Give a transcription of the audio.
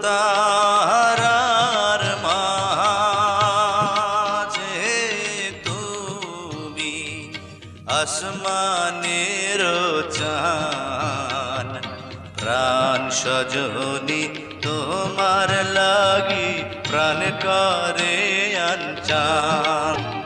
তারার মাঝে তুমি আসমানের চান, প্রাণ সজনী তোমার লাগি প্রাণ করে আনচান।